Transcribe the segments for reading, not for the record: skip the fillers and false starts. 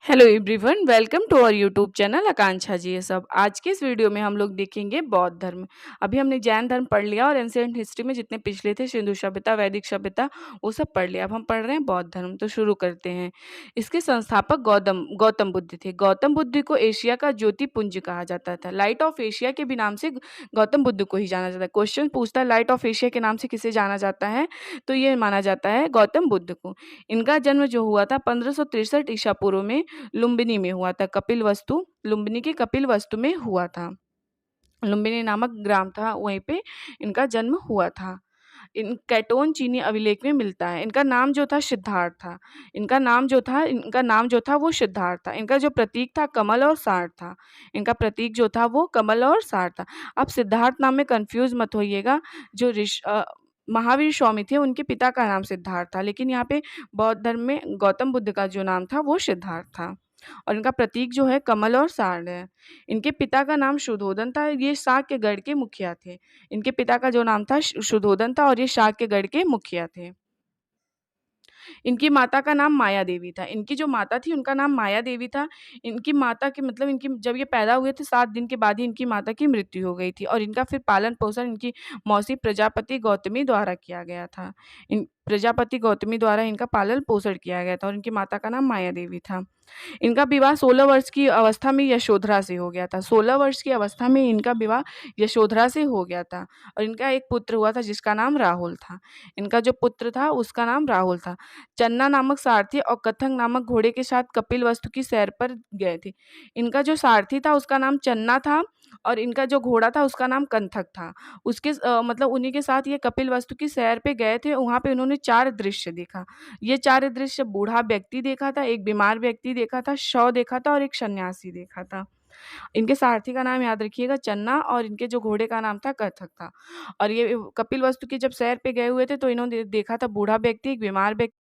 Hello everyone, welcome to our YouTube channel Akanksha ji. ये सब आज के इस वीडियो में हम लोग देखेंगे बौद्ध धर्म। अभी हमने जैन धर्म पढ़ लिया और एंशिएंट हिस्ट्री में जितने पिछले थे सिंधु सभ्यता, वैदिक सभ्यता, वो सब पढ़ लिया। अब हम पढ़ रहे हैं बौद्ध धर्म, तो शुरू करते हैं। इसके संस्थापक गौतम गौतम बुद्ध थे। गौतम बुद्ध को एशिया का ज्योतिपुंज कहा जाता था। लाइट ऑफ एशिया के भी नाम से गौतम बुद्ध को ही जाना जाता है। क्वेश्चन पूछता है लाइट ऑफ एशिया के नाम से किसे जाना जाता है, तो ये माना जाता है गौतम बुद्ध को। इनका जन्म जो हुआ था 1563 ईसा पूर्व में लुम्बिनी में हुआ था। कपिलवस्तु, लुम्बिनी के कपिलवस्तु में हुआ था। लुम्बिनी नामक ग्राम था, वहीं पे इनका जन्म हुआ था। इन कैटोन चीनी अभिलेख में मिलता है। इनका नाम जो था सिद्धार्थ था। इनका नाम जो था वो सिद्धार्थ था। इनका जो प्रतीक था कमल और सार था। इनका प्रतीक जो था वो कमल और सार था। अब सिद्धार्थ नाम में कंफ्यूज मत होइएगा। जो महावीर स्वामी थे उनके पिता का नाम सिद्धार्थ था, लेकिन यहाँ पे बौद्ध धर्म में गौतम बुद्ध का जो नाम था वो सिद्धार्थ था। और इनका प्रतीक जो है कमल और सार है। इनके पिता का नाम शुद्धोधन था। ये शाक्य गढ़ के मुखिया थे। इनके पिता का जो नाम था शुद्धोधन था और ये शाक्य गढ़ के मुखिया थे। इनकी माता का नाम माया देवी था। इनकी जो माता थी उनका नाम माया देवी था। इनकी माता के मतलब इनकी जब ये पैदा हुए थे 7 दिन के बाद ही इनकी माता की मृत्यु हो गई थी और इनका फिर पालन पोषण इनकी मौसी प्रजापति गौतमी द्वारा किया गया था। इन प्रजापति गौतमी द्वारा इनका पालन पोषण किया गया था और इनकी माता का नाम माया देवी था। इनका विवाह 16 वर्ष की अवस्था में यशोधरा से हो गया था। 16 वर्ष की अवस्था में इनका विवाह यशोधरा से हो गया था और इनका एक पुत्र हुआ था जिसका नाम राहुल था। इनका जो पुत्र था उसका नाम राहुल था। चन्ना नामक सारथी और कथंग नामक घोड़े के साथ कपिलवस्तु की सैर पर गए थे। इनका जो सारथी था उसका नाम चन्ना था और इनका जो घोड़ा था उसका नाम कंथक था। मतलब उन्हीं के साथ ये कपिलवस्तु की सैर पे गए थे। वहाँ पे उन्होंने 4 दृश्य देखा। ये 4 दृश्य बूढ़ा व्यक्ति देखा था, एक बीमार व्यक्ति देखा था, शव देखा था और एक सन्यासी देखा था। इनके सारथी का नाम याद रखिएगा चन्ना और इनके जो घोड़े का नाम था कथक था। और ये कपिलवस्तु की जब सैर पे गए हुए थे तो इन्होंने देखा था बूढ़ा व्यक्ति, एक बीमार व्यक्ति।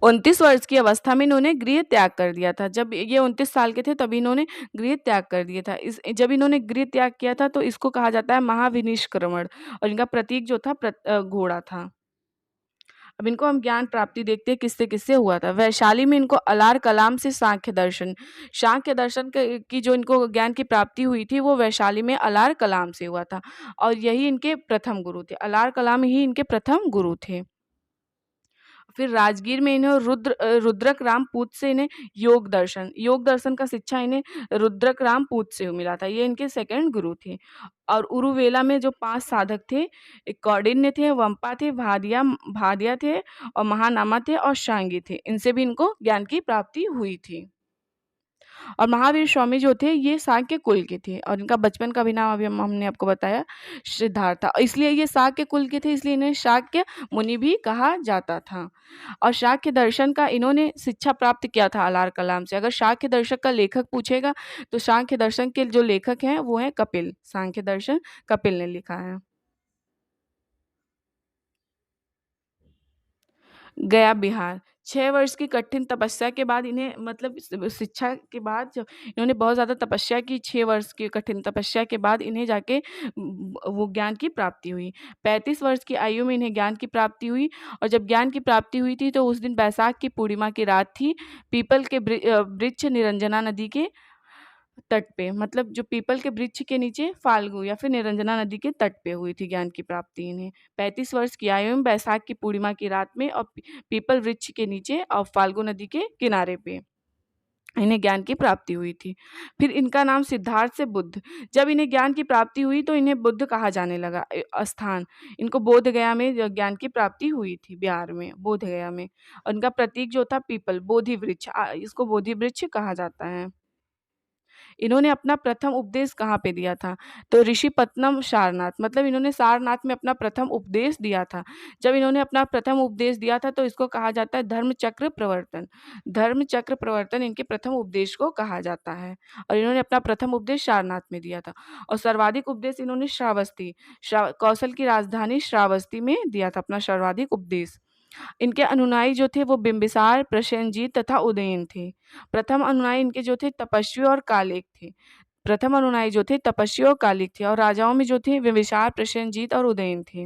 29 वर्ष की अवस्था में इन्होंने गृह त्याग कर दिया था। जब ये 29 साल के थे तभी इन्होंने गृह त्याग कर दिया था। जब इन्होंने गृह त्याग किया था तो इसको कहा जाता है महाविनिष्क्रमण और इनका प्रतीक जो था घोड़ा था। अब इनको हम ज्ञान प्राप्ति देखते हैं किससे किससे हुआ था। वैशाली में इनको अलार कलाम से सांख्य दर्शन की जो इनको ज्ञान की प्राप्ति हुई थी वो वैशाली में अलार कलाम से हुआ था और यही इनके प्रथम गुरु थे। अलार कलाम ही इनके प्रथम गुरु थे। फिर राजगीर में इन्हें रुद्रक रामपूत से इन्हें योग दर्शन का शिक्षा इन्हें रुद्रक रामपूत से मिला था। ये इनके सेकंड गुरु थे। और उरुवेला में जो 5 साधक थे, एक कौंडिन्य थे, वंपा थे, भादिया थे और महानामा थे और शांगी थे। इनसे भी इनको ज्ञान की प्राप्ति हुई थी। और महावीर स्वामी जो थे ये शाक्य कुल के थे और इनका बचपन का भी नाम अभी हमने आपको बताया सिद्धार्थ था। इसलिए ये शाक्य कुल के थे, इसलिए इन्हें शाक्य मुनि भी कहा जाता था। और शाक्य दर्शन का इन्होंने शिक्षा प्राप्त किया था अलार कलाम से। अगर शाक्य दर्शन का लेखक पूछेगा तो शाक्य दर्शन के जो लेखक हैं वो हैं कपिल। सांख्य दर्शन कपिल ने लिखा है। गया बिहार 6 वर्ष की कठिन तपस्या के बाद इन्हें मतलब शिक्षा के बाद जब इन्होंने बहुत ज़्यादा तपस्या की, 6 वर्ष की कठिन तपस्या के बाद इन्हें जाके वो ज्ञान की प्राप्ति हुई। 35 वर्ष की आयु में इन्हें ज्ञान की प्राप्ति हुई और जब ज्ञान की प्राप्ति हुई थी तो उस दिन बैसाख की पूर्णिमा की रात थी। पीपल के वृक्ष निरंजना नदी के तट पे, मतलब जो पीपल के वृक्ष के नीचे फाल्गु या फिर निरंजना नदी के तट पे हुई थी ज्ञान की प्राप्ति इन्हें। 35 वर्ष की आयु में बैसाख की पूर्णिमा की रात में और पीपल वृक्ष के नीचे और फाल्गु नदी के किनारे पे इन्हें ज्ञान की प्राप्ति हुई थी। फिर इनका नाम सिद्धार्थ से बुद्ध। जब इन्हें ज्ञान की प्राप्ति हुई तो इन्हें बुद्ध कहा जाने लगा। स्थान इनको बोध गया में ज्ञान की प्राप्ति हुई थी, बिहार में बोध गया में। और इनका प्रतीक जो था पीपल, बोधि वृक्ष, इसको बोधि वृक्ष कहा जाता है। इन्होंने अपना प्रथम उपदेश कहाँ पे दिया था, तो ऋषिपत्नम सारनाथ, मतलब इन्होंने सारनाथ में अपना प्रथम उपदेश दिया था। जब इन्होंने अपना प्रथम उपदेश दिया था तो इसको कहा जाता है धर्मचक्र प्रवर्तन। धर्मचक्र प्रवर्तन इनके प्रथम उपदेश को कहा जाता है और इन्होंने अपना प्रथम उपदेश सारनाथ में दिया था। और सर्वाधिक उपदेश इन्होंने कौशल की राजधानी श्रावस्ती में दिया था अपना सर्वाधिक उपदेश। इनके अनुयायी जो थे वो बिंबिसार, प्रसेनजीत तथा उदयन थे। प्रथम अनुयायी इनके जो थे तपस्वी और कालिक थे। प्रथम अनुयायी जो थे तपस्वी और कालिक थे और राजाओं में जो थे बिंबिसार, प्रसेनजीत और उदयन थे।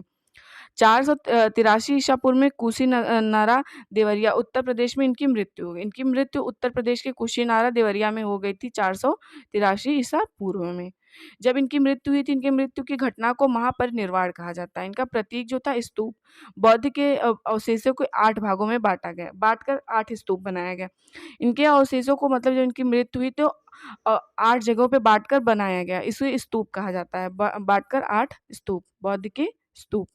483 ईसा पूर्व में कुशीनरा देवरिया उत्तर प्रदेश में इनकी मृत्यु हो गई। इनकी मृत्यु उत्तर प्रदेश के कुशीनरा देवरिया में हो गई थी 483 ईसा पूर्व में। जब इनकी मृत्यु हुई थी, इनकी मृत्यु की घटना को महापरिनिर्वाण कहा जाता है। इनका प्रतीक जो था स्तूप, बौद्ध के अवशेषों को 8 भागों में बाँटा गया, बाँटकर 8 स्तूप बनाया गया। इनके अवशेषों को मतलब जब इनकी मृत्यु हुई तो 8 जगहों पे बाँटकर बनाया गया, इसे स्तूप कहा जाता है। बाँटकर 8 स्तूप, बौद्ध के स्तूप।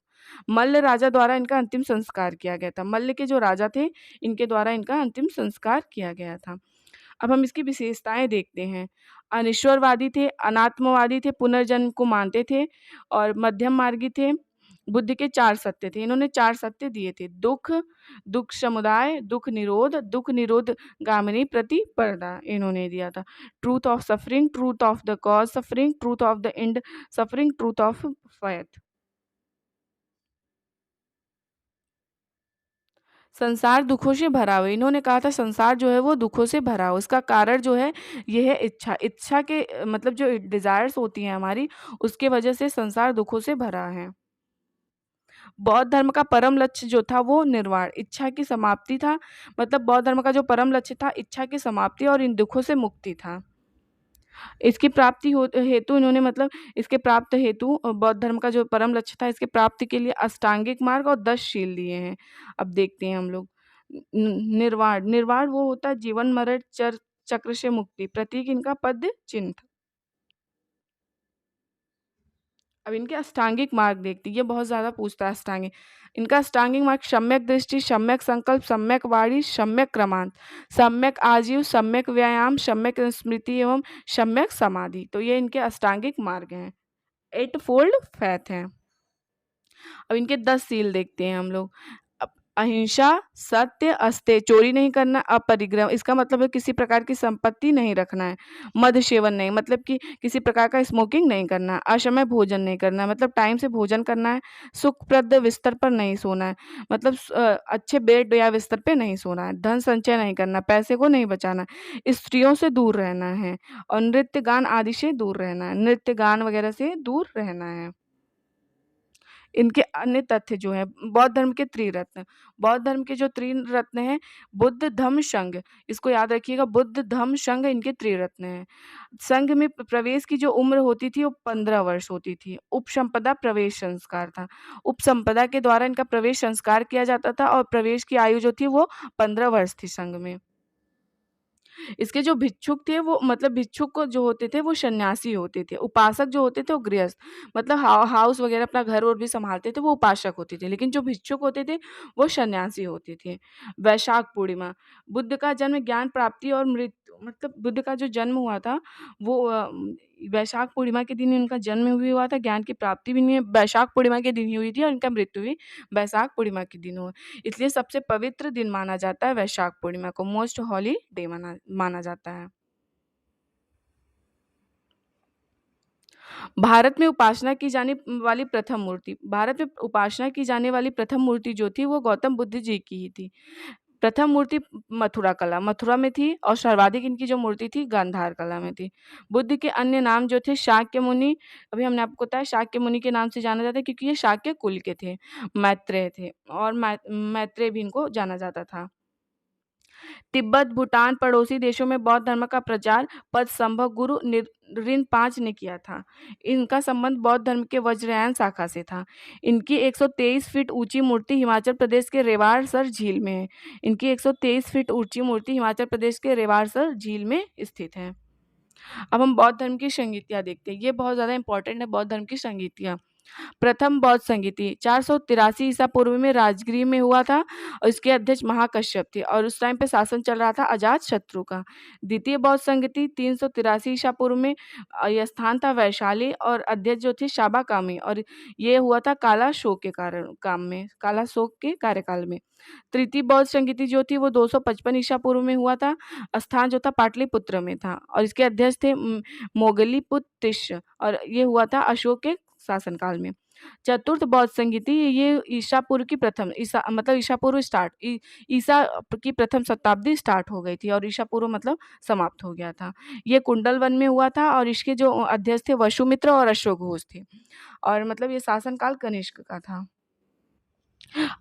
मल्ल राजा द्वारा इनका अंतिम संस्कार किया गया था। मल्ल के जो राजा थे, इनके द्वारा इनका अंतिम संस्कार किया गया था। अब हम इसकी विशेषताएँ देखते हैं। अनिश्वरवादी थे, अनात्मवादी थे, पुनर्जन्म को मानते थे और मध्यम मार्गी थे। बुद्ध के 4 सत्य थे। इन्होंने 4 सत्य दिए थे। दुःख, दुःख समुदाय, दुःख निरोध गामिनी प्रतिपदा इन्होंने दिया था। Truth of suffering, truth of the cause suffering, truth of the end suffering, truth of faith. संसार दुखों से भरा हुआ है। इन्होंने कहा था संसार जो है वो दुखों से भरा हुआ है। उसका कारण जो है ये है इच्छा। इच्छा के मतलब जो डिज़ायर्स होती हैं हमारी, उसके वजह से संसार दुखों से भरा है। बौद्ध धर्म का परम लक्ष्य जो था वो निर्वाण, इच्छा की समाप्ति था। मतलब बौद्ध धर्म का जो परम लक्ष्य था इच्छा की समाप्ति और इन दुखों से मुक्ति था। इसकी प्राप्ति हो हेतु इन्होंने मतलब इसके प्राप्त हेतु बौद्ध धर्म का जो परम लक्ष्य था इसके प्राप्ति के लिए अष्टांगिक मार्ग और 10 शील दिए हैं। अब देखते हैं हम लोग। निर्वाण, निर्वाण वो होता है जीवन मरण चक्र से मुक्ति, प्रतीक इनका पद चिन्ह। अब इनके अष्टांगिक मार्ग देखते हैं, ये बहुत ज़्यादा पूछता है अष्टांगिक। इनका अष्टांगिक मार्ग सम्यक दृष्टि, सम्यक संकल्प, सम्यक वाणी, सम्यक क्रमांत, सम्यक आजीव, सम्यक व्यायाम, सम्यक स्मृति एवं सम्यक समाधि। तो ये इनके अष्टांगिक मार्ग हैं। 8 फोल्ड फैथ हैं। अब इनके 10 सील देखते हैं हम लोग। अहिंसा, सत्य, अस्तेय, चोरी नहीं करना, अपरिग्रह, इसका मतलब है किसी प्रकार की संपत्ति नहीं रखना है। मद्य सेवन नहीं, मतलब कि किसी प्रकार का स्मोकिंग नहीं करना है। असमय भोजन नहीं करना है, मतलब टाइम से भोजन करना है। सुखप्रद बिस्तर पर नहीं सोना है, मतलब अच्छे बेड या बिस्तर पे नहीं सोना है। धन संचय नहीं करना, पैसे को नहीं बचाना है। स्त्रियों से दूर रहना है और नृत्य गान आदि से दूर रहना है। नृत्य गान वगैरह से दूर रहना है। इनके अन्य तथ्य जो हैं, बौद्ध धर्म के त्रिरत्न। बौद्ध धर्म के जो त्रिरत्न हैं, बुद्ध, धम्म, संघ। इसको याद रखिएगा, बुद्ध, धम्म, संघ इनके त्रिरत्न हैं। संघ में प्रवेश की जो उम्र होती थी वो 15 वर्ष होती थी। उपसंपदा प्रवेश संस्कार था। उपसंपदा के द्वारा इनका प्रवेश संस्कार किया जाता था और प्रवेश की आयु जो थी वो 15 वर्ष थी संघ में। इसके जो भिक्षुक थे वो मतलब भिक्षुक को जो होते थे वो सन्यासी होते थे। उपासक जो होते थे वो गृहस्थ, मतलब हाउस वगैरह अपना घर-वर भी सँभालते थे, वो उपासक होते थे। लेकिन जो भिक्षुक होते थे वो सन्यासी होते थे। वैशाख पूर्णिमा, बुद्ध का जन्म, ज्ञान प्राप्ति और मृत्यु, मतलब बुद्ध का जो जन्म हुआ था वो वैशाख पूर्णिमा के दिन उनका जन्म भी हुआ था, ज्ञान की प्राप्ति भी नहीं वैशाख पूर्णिमा के दिन ही हुई थी और इनका मृत्यु भी वैशाख पूर्णिमा के दिन हुआ। इसलिए सबसे पवित्र दिन माना जाता है वैशाख पूर्णिमा को, मोस्ट हॉली डे माना माना जाता है। भारत में उपासना की जाने वाली प्रथम मूर्ति, भारत में उपासना की जाने वाली प्रथम मूर्ति जो थी वो गौतम बुद्ध जी की ही थी। प्रथम मूर्ति मथुरा में थी और सर्वाधिक इनकी जो मूर्ति थी गांधार कला में थी। बुद्ध के अन्य नाम जो थे शाक्य मुनि, अभी हमने आपको बताया शाक्य मुनि के नाम से जाना जाता है क्योंकि ये शाक्य कुल के थे। मैत्रेय थे और मैत्रेय भी इनको जाना जाता था। तिब्बत, भूटान, पड़ोसी देशों में बौद्ध धर्म का प्रचार पदसंभव गुरु ऋण 5 ने किया था। इनका संबंध बौद्ध धर्म के वज्रयान शाखा से था। इनकी 123 फीट ऊंची मूर्ति हिमाचल प्रदेश के रेवाड़सर झील में है। इनकी 123 फीट ऊंची मूर्ति हिमाचल प्रदेश के रेवाड़सर झील में स्थित है। अब हम बौद्ध धर्म की संगीतियाँ देखते हैं। ये बहुत ज़्यादा इंपॉर्टेंट है बौद्ध धर्म की संगीतियाँ। प्रथम बौद्ध संगीति 483 ईसा पूर्व में राजगृह में हुआ था और इसके अध्यक्ष महाकश्यप थे और उस टाइम पे शासन चल रहा था अजात शत्रु का। द्वितीय बौद्ध संगीति 383 ईसा पूर्व में यह स्थान था वैशाली और अध्यक्ष जो थे शाबा कामी और ये हुआ था काला शोक के कारण काम में काला शोक के कार्यकाल में। तृतीय बौद्ध संगीति जो थी वो 255 ईसा पूर्व में हुआ था। स्थान जो था पाटलिपुत्र में था और इसके अध्यक्ष थे मोगलीपुत्र तिष्य और ये हुआ था अशोक के शासनकाल में। चतुर्थ बौद्ध संगीति ये ईसा पूर्व की प्रथम ईसा मतलब ईसा पूर्व स्टार्ट ईसा की प्रथम शताब्दी स्टार्ट हो गई थी और ईसा पूर्व मतलब समाप्त हो गया था। ये कुंडल वन में हुआ था और इसके जो अध्यक्ष थे वसुमित्र और अश्वघोष थे और मतलब ये शासनकाल कनिष्क का था।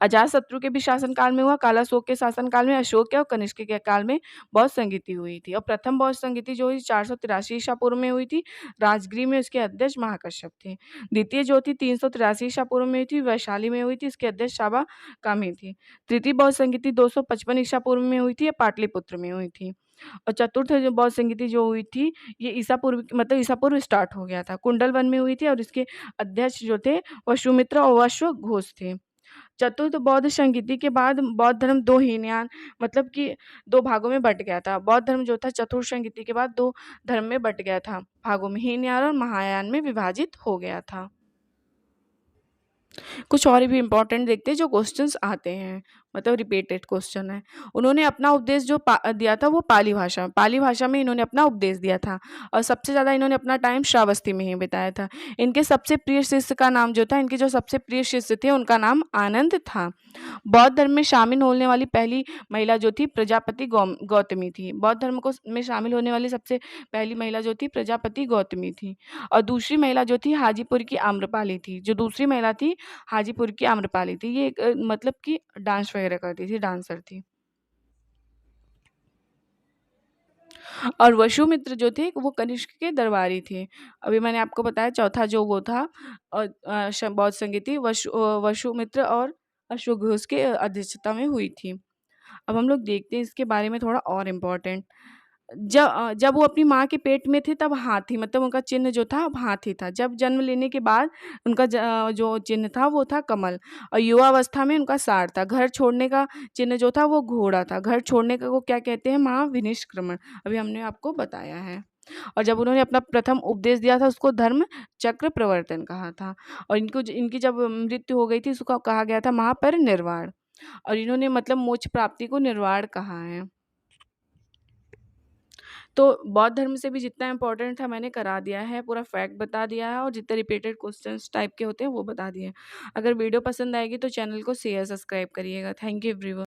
अजातशत्रु के भी शासनकाल में हुआ, कालाशोक के शासनकाल में, अशोक के और कनिष्क के काल में बौद्ध संगीति हुई थी। और प्रथम बौद्ध संगीति जो हुई 483 ईसा पूर्व में हुई थी, राजगृह में उसके अध्यक्ष महाकश्यप थे। द्वितीय जो थी 383 ईसा पूर्व में हुई थी, वैशाली में हुई थी, इसके अध्यक्ष साबा कामी थी। तृतीय बौद्ध संगीति 255 ईसा पूर्व में हुई थी, ये पाटलिपुत्र में हुई थी। और चतुर्थ जो बौद्ध संगीति जो हुई थी, ये ईसा पूर्व मतलब ईसा पूर्व स्टार्ट हो गया था, कुंडल वन में हुई थी और इसके अध्यक्ष जो थे वसुमित्र और अश्वघोष थे। चतुर्थ बौद्ध संगीति के बाद बौद्ध धर्म दो हीनयान मतलब कि दो भागों में बट गया था। बौद्ध धर्म जो था चतुर्थ संगीति के बाद दो धर्म में बट गया था, भागों में, हीनयान और महायान में विभाजित हो गया था। कुछ और भी इम्पोर्टेंट देखते हैं जो क्वेश्चंस आते हैं, मतलब रिपीटेड क्वेश्चन है। उन्होंने अपना उपदेश जो दिया था वो पाली भाषा में इन्होंने अपना उपदेश दिया था और सबसे ज़्यादा इन्होंने अपना टाइम श्रावस्ती में ही बिताया था। इनके सबसे प्रिय शिष्य का नाम जो था, इनके जो सबसे प्रिय शिष्य थे उनका नाम आनंद था। बौद्ध धर्म में शामिल होने वाली पहली महिला जो थी प्रजापति गौतमी थी। बौद्ध धर्म को में शामिल होने वाली सबसे पहली महिला जो थी प्रजापति गौतमी थी। और दूसरी महिला जो थी हाजीपुर की आम्रपाली थी। जो दूसरी महिला थी हाजीपुर की आम्रपाली थी, ये एक मतलब कि डांस वगैरह करती थी, डांसर थी। और वसुमित्र जो थे वो कनिष्क के दरबारी थे। अभी मैंने आपको बताया चौथा जो वो था बौद्ध संगीति वसुमित्र और अश्वघोष के अध्यक्षता में हुई थी। अब हम लोग देखते हैं इसके बारे में थोड़ा और इम्पोर्टेंट। जब वो अपनी माँ के पेट में थे तब हाथी मतलब उनका चिन्ह जो था अब हाथी था। जब जन्म लेने के बाद उनका जो चिन्ह था वो था कमल। और युवावस्था में उनका सार था। घर छोड़ने का चिन्ह जो था वो घोड़ा था। घर छोड़ने का को क्या कहते हैं, महाविनिष्क्रमण, अभी हमने आपको बताया है। और जब उन्होंने अपना प्रथम उपदेश दिया था उसको धर्म चक्र प्रवर्तन कहा था। और इनकी जब मृत्यु हो गई थी उसको कहा गया था महापरिनिर्वाण। और इन्होंने मतलब मोक्ष प्राप्ति को निर्वाण कहा है। तो बौद्ध धर्म से भी जितना इम्पोर्टेंट था मैंने करा दिया है, पूरा फैक्ट बता दिया है और जितने रिपीटेड क्वेश्चंस टाइप के होते हैं वो बता दिए हैं। अगर वीडियो पसंद आएगी तो चैनल को शेयर सब्सक्राइब करिएगा। Thank you everyone.